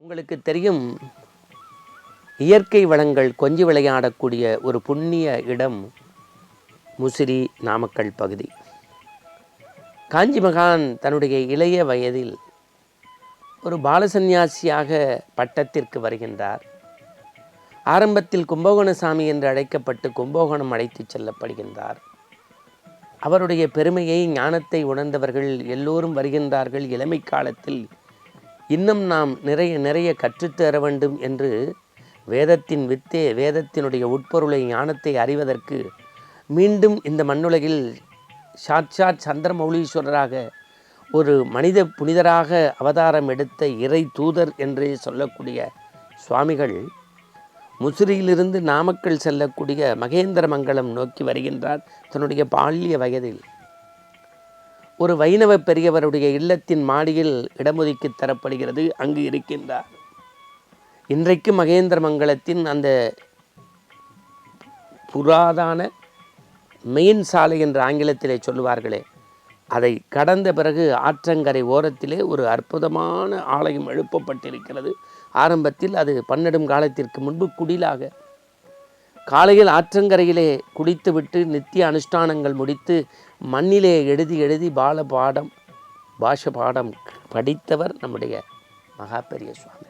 உங்களுக்கு தெரியும், இயற்கை வளங்கள் கொஞ்சி விளையாடக்கூடிய ஒரு புண்ணிய இடம் முசிறி நாமக்கல் பகுதி. காஞ்சி மகான் தன்னுடைய இளைய வயதில் ஒரு பாலசந்நியாசியாக பட்டத்திற்கு வருகின்றார். ஆரம்பத்தில் கும்பகோணசாமி என்று அழைக்கப்பட்டு கும்பகோணம் அழைத்து செல்லப்படுகின்றார். அவருடைய பெருமையை, ஞானத்தை உணர்ந்தவர்கள் எல்லோரும் வருகின்றார்கள். இளமை காலத்தில் இன்னும் நாம் நிறைய கற்றுத்தர வேண்டும் என்று வேதத்தின் வித்தே, வேதத்தினுடைய உட்பொருளை, ஞானத்தை அறிவதற்கு மீண்டும் இந்த மண்ணுலகில் சாட்சாத் சந்திரமௌலீஸ்வரராக ஒரு மனித புனிதராக அவதாரம் எடுத்த இறை தூதர் என்றே சொல்லக்கூடிய சுவாமிகள் முசிறியிலிருந்து நாமக்கல் செல்லக்கூடிய மகேந்திரமங்கலம் நோக்கி வருகின்றார். தன்னுடைய பால்ய வயதில் ஒரு வைணவ பெரியவருடைய இல்லத்தின் மாடியில் இடமொதுக்கி தரப்படுகிறது. அங்கு இருக்கின்றார். இன்றைக்கு மகேந்திரமங்கலத்தின் அந்த புராதான மெயின் சாலை என்று ஆங்கிலத்திலே சொல்லுவார்களே, அதை கடந்த பிறகு ஆற்றங்கரை ஓரத்திலே ஒரு அற்புதமான ஆலயம் எழுப்பப்பட்டிருக்கிறது. ஆரம்பத்தில் அது பன்னெடும் காலத்திற்கு முன்பு குடிலாக, காலையில் ஆற்றங்கரையிலே குளித்துவிட்டு நித்திய அனுஷ்டானங்கள் முடித்து மண்ணிலே எழுதி பாஷ பாடம் படித்தவர் நம்முடைய மகா பெரிய சுவாமி.